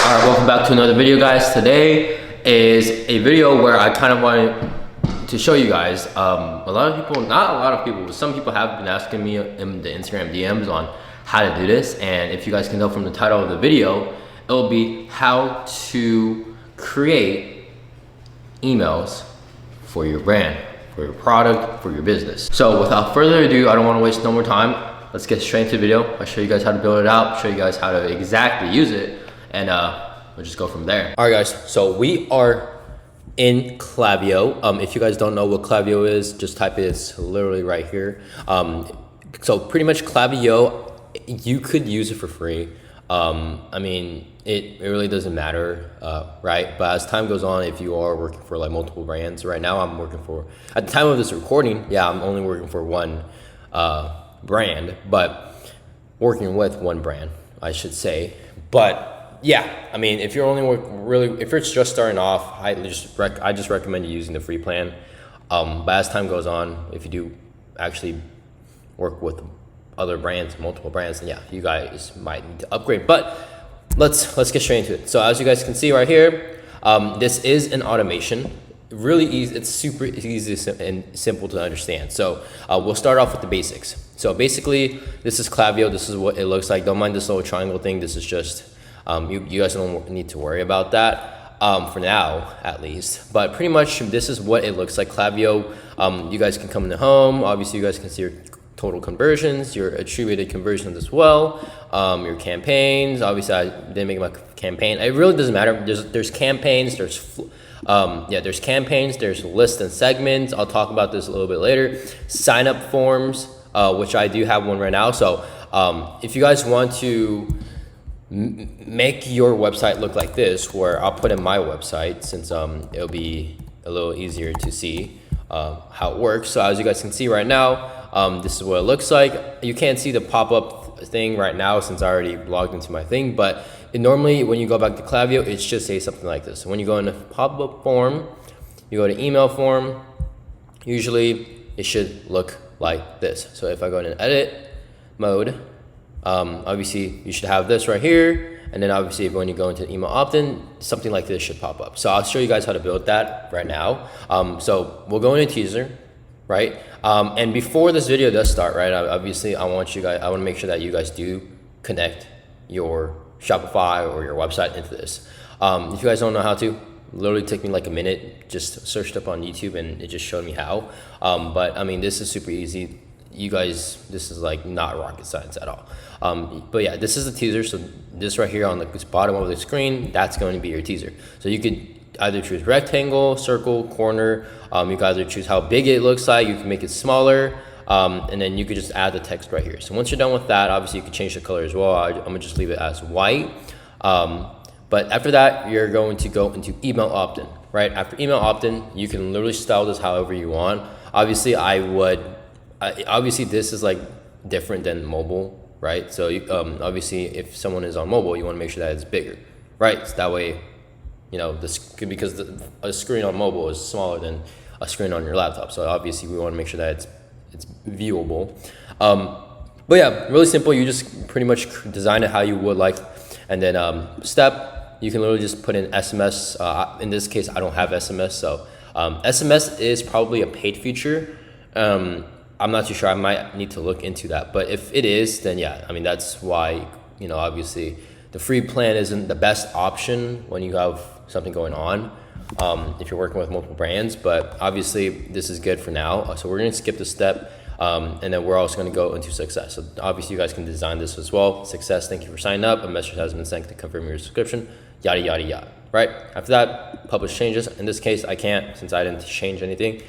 Alright, welcome back to another video, guys. Today is a video where I kind of wanted to show you guys a lot of people, not a lot of people, but some people have been asking me in the Instagram DMs on how to do this. And if you guys can tell from the title of the video, it'll be how to create emails for your brand, for your product, for your business. So without further ado, I don't want to waste no more time. Let's get straight into the video. I'll show you guys how to build it out, show you guys how to exactly use it, and we'll just go from there. All right, guys, so we are in Klaviyo. If you guys don't know what Klaviyo is, just type it. It's literally right here. So pretty much Klaviyo, you could use it for free. I mean, it really doesn't matter, right? But as time goes on, if you are working for like multiple brands, right now I'm working for, at the time of this recording, yeah, I'm only working for one brand, but working with one brand, I should say. But yeah, I mean, if you're only if it's just starting off, I just recommend you using the free plan. But as time goes on, if you do actually work with other brands, multiple brands, then yeah, you guys might need to upgrade. But let's get straight into it. So as you guys can see right here, this is an automation. Really easy. It's super easy and simple to understand. So we'll start off with the basics. So basically, this is Klaviyo. This is what it looks like. Don't mind this little triangle thing. This is just you guys don't need to worry about that for now, at least. But pretty much this is what it looks like. Klaviyo. You guys can come into home. Obviously, you guys can see your total conversions, your attributed conversions as well, your campaigns. Obviously, I didn't make my campaign. It really doesn't matter. There's campaigns. There's campaigns. There's lists and segments. I'll talk about this a little bit later. Sign up forms, which I do have one right now. So if you guys want to make your website look like this, where I'll put in my website, since it'll be a little easier to see how it works. So as you guys can see right now, this is what it looks like. You can't see the pop-up thing right now since I already logged into my thing, but normally when you go back to Klaviyo, it should say something like this. So when you go into pop-up form, you go to email form, usually it should look like this. So if I go into edit mode, obviously you should have this right here. And then obviously when you go into email opt-in, something like this should pop up. So I'll show you guys how to build that right now. So we'll go into teaser, right? And before this video does start, right, obviously I want to make sure that you guys do connect your Shopify or your website into this. If you guys don't know how to, literally took me like a minute, just searched up on YouTube and it just showed me how. But I mean, this is super easy. You guys, this is like not rocket science at all. But yeah, this is the teaser. So this right here on the bottom of the screen, that's going to be your teaser. So you could either choose rectangle, circle, corner. You can either choose how big it looks like. You can make it smaller. And then you could just add the text right here. So once you're done with that, obviously you can change the color as well. I'm gonna just leave it as white. But after that, you're going to go into email opt-in, right? After email opt-in, you can literally style this however you want. Obviously, obviously this is like different than mobile, right? So obviously if someone is on mobile, you wanna make sure that it's bigger, right? So that way, you know, because a screen on mobile is smaller than a screen on your laptop. So obviously we wanna make sure that it's viewable. But yeah, really simple. You just pretty much design it how you would like. And then step, you can literally just put in SMS. In this case, I don't have SMS. So SMS is probably a paid feature. I'm not too sure. I might need to look into that. But if it is, then yeah, I mean, that's why, you know, obviously the free plan isn't the best option when you have something going on. If you're working with multiple brands, but obviously this is good for now. So we're going to skip the step, and then we're also going to go into success. So obviously you guys can design this as well. Success, thank you for signing up. A message has been sent to confirm your subscription, yada, yada, yada, right? After that, publish changes. In this case, I can't since I didn't change anything.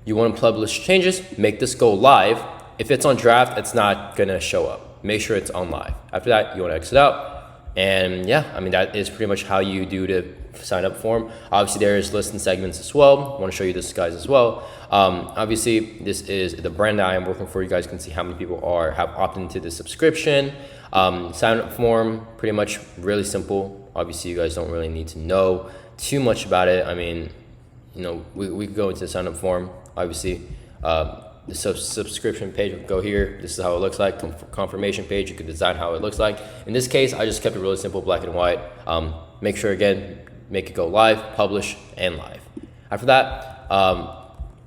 You want to publish changes, make this go live. If it's on draft, it's not going to show up. Make sure it's on live. After that, you want to exit out. And yeah, I mean, that is pretty much how you do the sign up form. Obviously there is lists and segments as well. I want to show you this, guys, as well. Obviously this is the brand that I am working for. You guys can see how many people have opted into the subscription. Sign up form, pretty much really simple. Obviously you guys don't really need to know too much about it. I mean, you know, we could go into the sign up form. Obviously the subscription page would go here. This is how it looks like. Confirmation page, you could design how it looks like. In this case, I just kept it really simple, black and white. Make sure, again, make it go live, publish, and live. After that,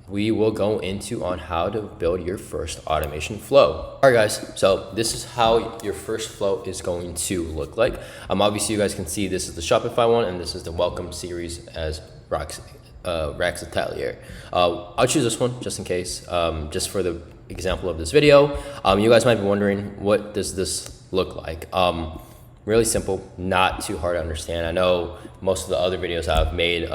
we will go into on how to build your first automation flow. All right, guys, so this is how your first flow is going to look like. Obviously, you guys can see this is the Shopify one, and this is the welcome series as Rax Atelier. I'll choose this one just in case, just for the example of this video. You guys might be wondering, what does this look like? Really simple, not too hard to understand. I know most of the other videos I've made,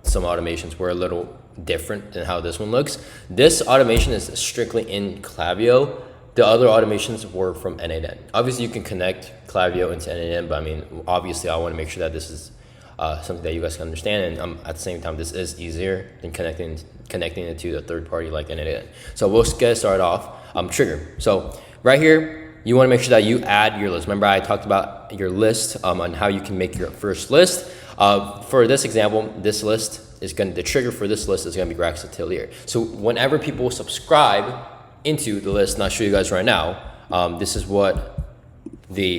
some automations were a little different than how this one looks. This automation is strictly in Klaviyo. The other automations were from N8N. Obviously, you can connect Klaviyo into N8N, but I mean, obviously, I want to make sure that this is something that you guys can understand, and at the same time, this is easier than connecting it to the third party like N8N. So we'll get started off. Trigger. So right here, you want to make sure that you add your list. Remember, I talked about your list on how you can make your first list. For this example, this list is the trigger for this list is going to be Rax Atelier. So whenever people subscribe into the list, and I'll show you guys right now, this is what the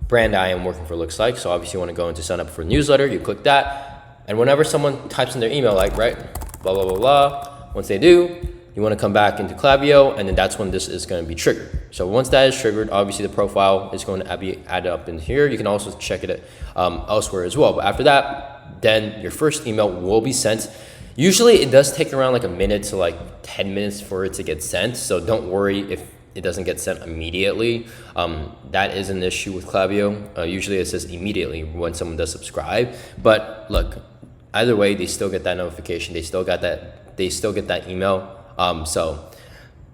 brand I am working for looks like. So obviously you want to go into sign up for newsletter, you click that, and whenever someone types in their email, like, right, blah, blah, blah, blah, once they do, you want to come back into Klaviyo, and then that's when this is going to be triggered. So once that is triggered, obviously the profile is going to be added up in here. You can also check it elsewhere as well. But after that, then your first email will be sent. Usually it does take around like a minute to like 10 minutes for it to get sent. So don't worry if it doesn't get sent immediately. That is an issue with Klaviyo. Usually it says immediately when someone does subscribe. But look, either way, they still get that notification. They still get that email. So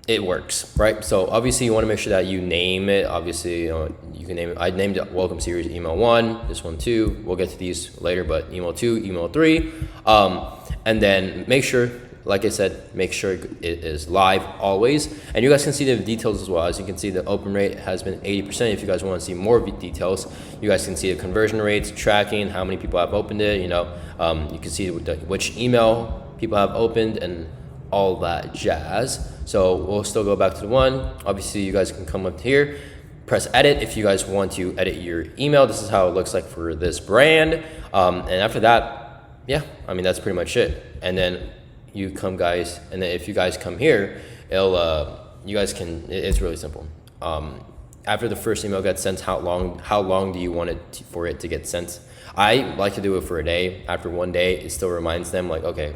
it works, right? So obviously you want to make sure that you name it. Obviously, you can name it. I named it Welcome Series Email 1, this one 2. We'll get to these later, but Email 2, Email 3. And then make sure, like I said, make sure it is live always. And you guys can see the details as well. As you can see, the open rate has been 80%. If you guys want to see more details, you guys can see the conversion rates, tracking, how many people have opened it. You can see which email people have opened and all that jazz. So we'll still go back to the one. Obviously, you guys can come up here, press edit if you guys want to edit your email. This is how it looks like for this brand. And after that, yeah, I mean, that's pretty much it. And then you come, guys, and then if you guys come here, you guys can, it's really simple. After the first email gets sent, how long do you want it for it to get sent? I like to do it for a day. After one day, it still reminds them like, okay,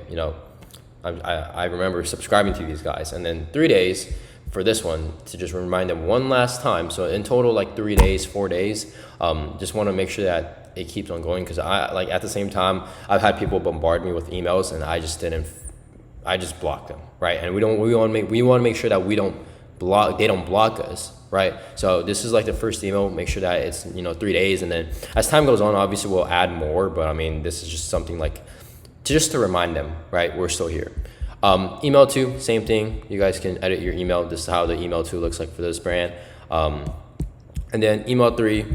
I remember subscribing to these guys, and then 3 days for this one to just remind them one last time. So in total, like 3 days, 4 days. Just want to make sure that it keeps on going, because at the same time, I've had people bombard me with emails, and I just blocked them, right? And we want to make sure that they don't block us, right? So this is like the first email. Make sure that it's 3 days, and then as time goes on, obviously we'll add more. But I mean, this is just something like just to remind them, right? We're still here. Email 2, same thing. You guys can edit your email. This is how the email 2 looks like for this brand. And then email 3,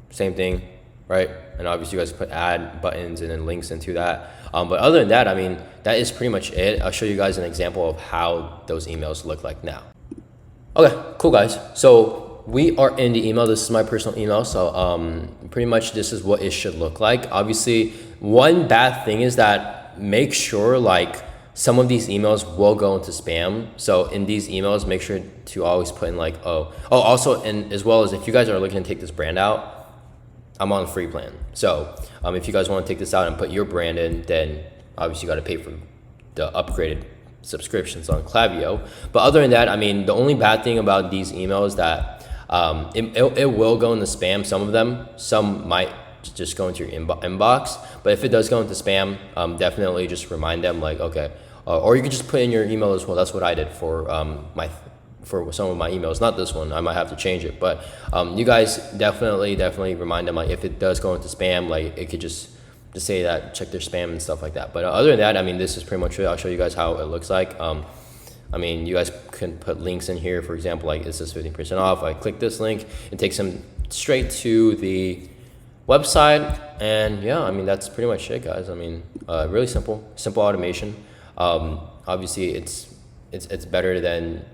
same thing, right? And obviously you guys put add buttons and then links into that. But other than that, I mean, that is pretty much it. I'll show you guys an example of how those emails look like now. Okay, cool, guys. So we are in the email. This is my personal email. So pretty much this is what it should look like. Obviously, one bad thing is that make sure like some of these emails will go into spam. So in these emails, make sure to always put in like, also, and as well as if you guys are looking to take this brand out, I'm on a free plan. So if you guys want to take this out and put your brand in, then obviously you got to pay for the upgraded subscriptions on Klaviyo. But other than that, I mean, the only bad thing about these emails is that it will go into spam. Some of them, some might just go into your inbox. But if it does go into spam, definitely just remind them like, okay, or you can just put in your email as well. That's what I did for for some of my emails. Not this one, I might have to change it. But you guys definitely remind them like if it does go into spam, like it could just say that, check their spam and stuff like that. But other than that, I mean, this is pretty much it. I'll show you guys how it looks like. I mean, you guys can put links in here. For example, like it says 15% off. I click this link, it takes them straight to the website. And yeah, I mean, that's pretty much it, guys. I mean, really simple automation. obviously it's better than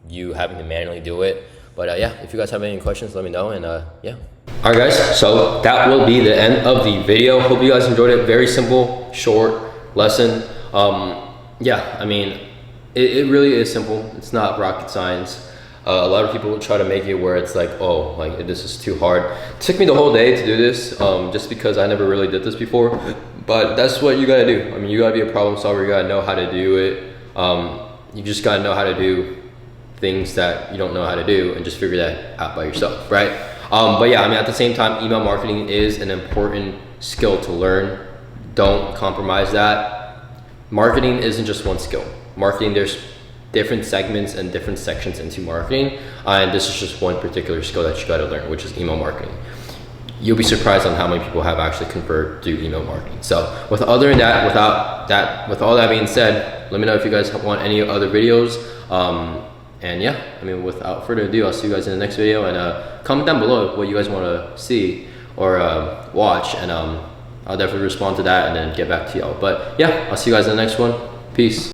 you having to manually do it. But yeah, if you guys have any questions, let me know. And yeah. All right, guys, so that will be the end of the video. Hope you guys enjoyed it. Very simple, short lesson. Yeah, I mean, it really is simple. It's not rocket science. A lot of people try to make it where it's like, oh, like this is too hard. It took me the whole day to do this, just because I never really did this before. But that's what you gotta do. I mean, you gotta be a problem solver. You gotta know how to do it. You just gotta know how to do things that you don't know how to do, and just figure that out by yourself, right? But yeah, I mean, at the same time, email marketing is an important skill to learn. Don't compromise that. Marketing isn't just one skill. Marketing, there's different segments and different sections into marketing, and this is just one particular skill that you got to learn, which is email marketing. You'll be surprised on how many people have actually converted to email marketing. So with all that being said, let me know if you guys want any other videos. And yeah, I mean, without further ado, I'll see you guys in the next video, and comment down below what you guys want to see or watch, and I'll definitely respond to that and then get back to y'all. But yeah, I'll see you guys in the next one. Peace.